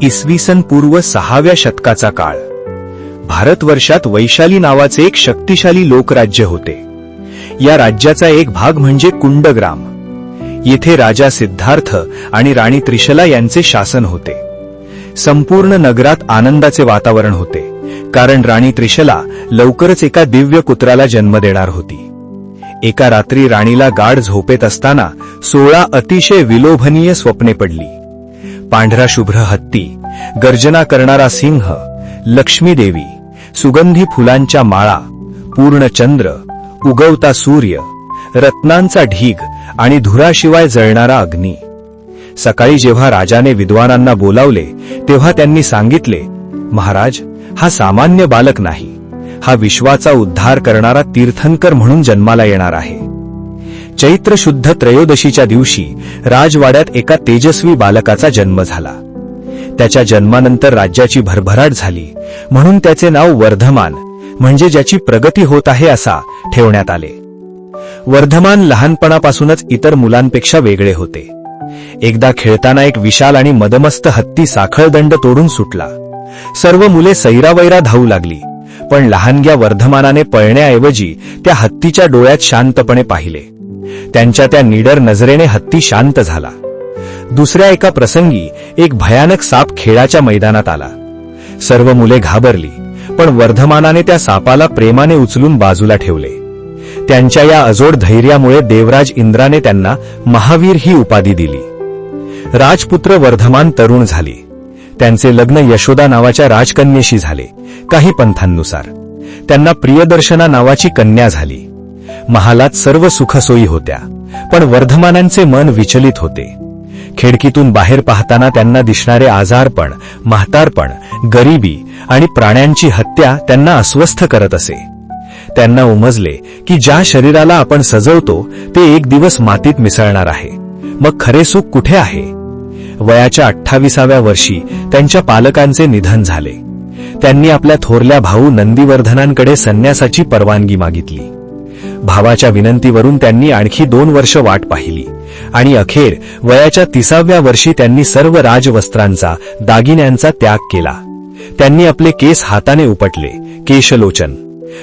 इसवी सन पूर्व 6व्या शतकाचा काळ. भारतवर्षात वैशाली नावाचे एक शक्तिशाली लोकराज्य होते. या राज्याचा एक भाग म्हणजे कुंडग्राम. येथे राजा सिद्धार्थ आणि राणी त्रिशला यांचे शासन होते. संपूर्ण नगरात आनंदाचे वातावरण होते, कारण राणी त्रिशला लवकरच एका दिव्य पुत्राला जन्म देणार होती. एका रात्री राणीला गाढ झोपेत असताना 16 अतिशय विलोभनीय स्वप्ने पडली. पांढरा शुभ्र हत्ती, गर्जना करणारा सिंह, लक्ष्मी देवी, सुगंधी फुलांच्या माळा, पूर्ण चंद्र, उगवता सूर्य, रत्नांचा ढीग आणि धुराशिवाय जळणारा अग्नी. सकाळी जेव्हा राजाने विद्वानांना बोलावले तेव्हा त्यांनी सांगितले, महाराज, हा सामान्य बालक नाही, हा विश्वाचा उद्धार करणारा तीर्थंकर म्हणून जन्माला येणार आहे. चैत्र शुद्ध त्रयोदशीच्या दिवशी राजवाड्यात एका तेजस्वी बालकाचा जन्म झाला. त्याच्या जन्मानंतर राज्याची भरभराट झाली, म्हणून त्याचे नाव वर्धमान म्हणजे ज्याची प्रगती होत आहे असा ठेवण्यात आले. वर्धमान लहानपणापासूनच इतर मुलांपेक्षा वेगळे होते. एकदा खेळताना एक विशाल आणि मदमस्त हत्ती साखळदंड तोडून सुटला. सर्व मुले सैरावैरा धावू लागली, पण लहानग्या वर्धमानाने पळण्याऐवजी त्या हत्तीच्या डोळ्यात शांतपणे पाहिले. त्यांच्या त्या निडर नजरेने हत्ती शांत झाला. दुसऱ्या एका प्रसंगी एक भयानक साप खेळाच्या मैदानात आला. सर्व मुले घाबरली, पण वर्धमानाने त्या सापाला प्रेमाने उचलून बाजूला ठेवले. त्यांच्या या अजोड धैर्यामुळे देवराज इंद्राने त्यांना महावीर ही उपाधी दिली. राजपुत्र वर्धमान तरुण झाले. त्यांचे लग्न यशोदा नावाच्या राजकन्येशी झाले. काही पंथांनुसार त्यांना प्रियदर्शना नावाची कन्या झाली. महालात सर्व सुखसोयी होत्या, पण वर्धमानांचे मन विचलित होते. खिडकीतून बाहेर पाहताना त्यांना दिसणारे आजारपण, म्हातारपण, गरिबी आणि प्राण्यांची हत्या त्यांना अस्वस्थ करत असे. त्यांना उमजले की ज्या शरीराला आपण सजवतो ते एक दिवस मातीत मिसळणार आहे. मग खरे सुख कुठे आहे? वयाच्या 28व्या वर्षी त्यांच्या पालकांचे निधन झाले. त्यांनी आपल्या थोरल्या भाऊ नंदीवर्धनांकडे संन्यासाची परवानगी मागितली. भावाच्या विनंतीवरून त्यांनी आणखी 2 वर्ष वाट पाहिली आणि अखेर वयाच्या 30व्या वर्षी त्यांनी सर्व राजवस्त्रांचा, दागिन्यांचा त्याग केला. त्यांनी आपले केस हाताने उपटले, केशलोचन,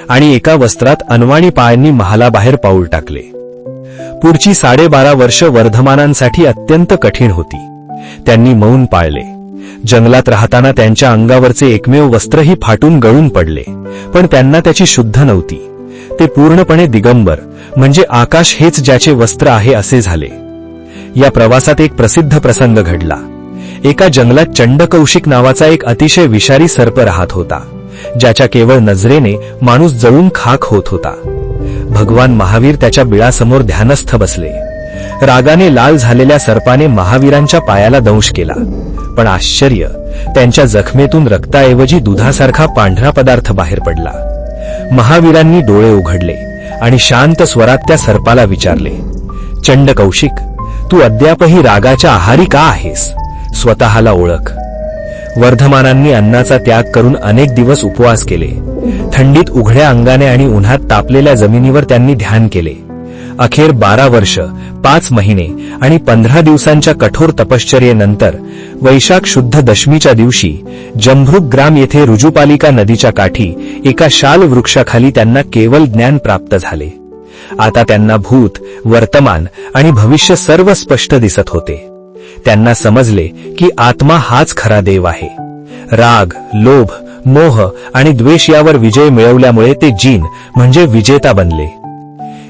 आणि एका वस्त्रात अनवाणी पायांनी महालाबाहेर पाऊल टाकले. पुढची 12.5 वर्ष वर्धमानांसाठी अत्यंत कठीण होती. त्यांनी मौन पाळले. जंगलात राहताना त्यांच्या अंगावरचे एकमेव वस्त्रही फाटून गळून पडले, पण त्यांना त्याची शुद्ध नव्हती. ते पूर्णपणे दिगंबर, म्हणजे आकाश हेच ज्याचे वस्त्र आहे असे झाले. या प्रवासात एक प्रसिद्ध प्रसंग घडला. एका जंगलात चंडकौशिक नावाचा एक अतिशय विषारी सर्प राहत होता, ज्याच्या केवळ नजरेने माणूस जळून खाक होत होता. भगवान महावीर त्याच्या बिळासमोर ध्यानस्थ बसले. रागाने लाल झालेल्या सर्पाने महावीरांच्या पायाला दंश केला, पण आश्चर्य, त्यांच्या जखमेतून रक्ताऐवजी दुधासारखा पांढरा पदार्थ बाहेर पडला. महावीरांनी डोळे उघडले आणि शांत स्वरात त्या सर्पाला विचारले, चंडकौशिक, तू अद्यापही रागाच्या आहारी का आहेस? स्वतःला ओळख. वर्धमानांनी अन्नाचा त्याग करून अनेक दिवस उपवास केले. थंडीत उघड्या अंगाने आणि उन्हात तापलेल्या जमिनीवर त्यांनी ध्यान केले. अखेर 12 वर्ष, 5 महिने आणि 15 दिवसांच्या कठोर तपश्चर्येनंतर वैशाख शुद्ध दशमीच्या दिवशी जंभृक ग्राम येथे रुजुपालिका नदीच्या काठी एका शाल वृक्षाखाली त्यांना केवल ज्ञान प्राप्त झाले. आता त्यांना भूत, वर्तमान आणि भविष्य सर्व स्पष्ट दिसत होते. त्यांना समजले की आत्मा हाच खरा देव आहे. राग, लोभ, मोह आणि द्वेष यावर विजय मिळवल्यामुळे ते जिन म्हणजे विजेता बनले.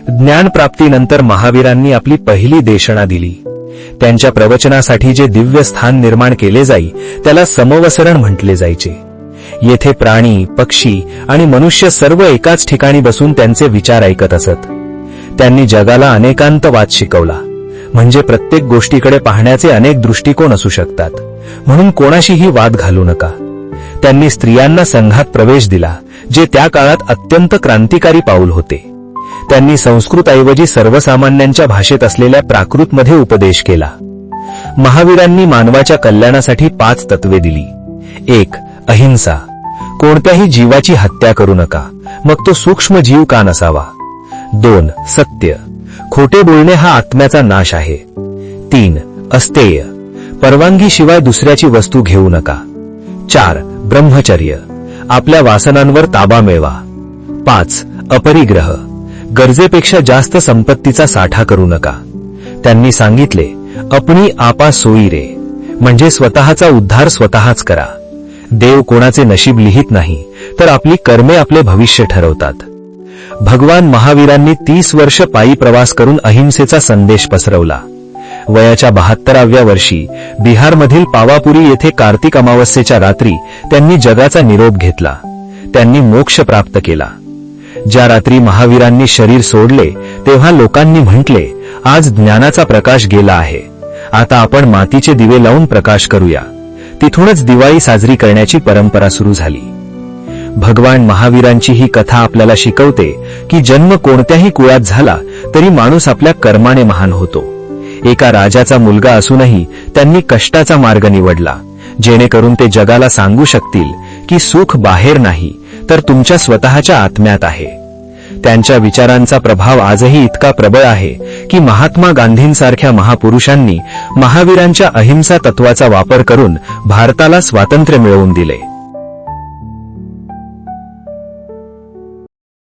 ज्ञानप्राप्तीनंतर महावीरांनी आपली पहिली देशना दिली. त्यांच्या प्रवचनासाठी जे दिव्य स्थान निर्माण केले जाई त्याला समवसरण म्हटले जायचे. येथे प्राणी, पक्षी आणि मनुष्य सर्व एकाच ठिकाणी बसून त्यांचे विचार ऐकत असत. त्यांनी जगाला अनेकांतवाद शिकवला, म्हणजे प्रत्येक गोष्टीकडे पाहण्याचे अनेक दृष्टिकोन असू शकतात, म्हणून कोणाशीही वाद घालू नका. त्यांनी स्त्रियांना संघात प्रवेश दिला, जे त्या काळात अत्यंत क्रांतिकारी पाऊल होते. त्यांनी संस्कृतऐवजी सर्वसामान्यांच्या भाषेत असलेल्या प्राकृतमध्ये उपदेश केला. महावीरांनी मानवाच्या कल्याणासाठी 5 तत्वे दिली. 1. अहिंसा. कोणत्याही जीवाची हत्या करू नका, मग तो सूक्ष्म जीव का नसावा. 2. सत्य. खोटे बोलणे हा आत्म्याचा नाश आहे. 3. अस्तेय. परवानगीशिवाय दुसऱ्याची वस्तू घेऊ नका. 4. ब्रह्मचर्य, आपल्या वासनांवर ताबा मिळवा. 5. अपरिग्रह, गरजेपेक्षा जास्त संपत्तीचा साठा करू नका. त्यांनी सांगितले, अपनी आपा सोई रे, म्हणजे स्वतःचा उद्धार स्वतःच करा. देव कोणाचे नशीब लिहित नाही, तर आपली कर्मे आपले भविष्य ठरवतात. भगवान महावीरांनी 30 वर्ष पायी प्रवास करून अहिंसेचा संदेश पसरवला. वयाच्या 72व्या वर्षी बिहारमधील पावापुरी येथे कार्तिक अमावस्येच्या रात्री त्यांनी जगाचा निरोप घेतला. त्यांनी मोक्ष प्राप्त केला. ज्या रात्री महावीरांनी शरीर सोडले तेव्हा लोकांनी म्हटले, आज ज्ञानाचा प्रकाश गेला आहे, आता आपण मातीचे दिवे लावून प्रकाश करूया. तिथूनच दिवाळी साजरी करण्याची परंपरा सुरू झाली. भगवान महावीरांची ही कथा आपल्याला शिकवते की जन्म कोणत्याही कुळात झाला तरी माणूस आपल्या कर्माने महान होतो. एका राजाचा मुलगा असूनही त्यांनी कष्टाचा मार्ग निवडला, जेणेकरून ते जगाला सांगू शकतील की सुख बाहेर नाही तर तुमच्या स्वतःच्या आत्म्यात आहे. त्यांच्या विचारांचा प्रभाव आजही इतका प्रबळ आहे की महात्मा गांधींसारख्या महापुरुषांनी महावीरांच्या अहिंसा तत्वाचा वापर करून भारताला स्वातंत्र्य मिळवून दिले.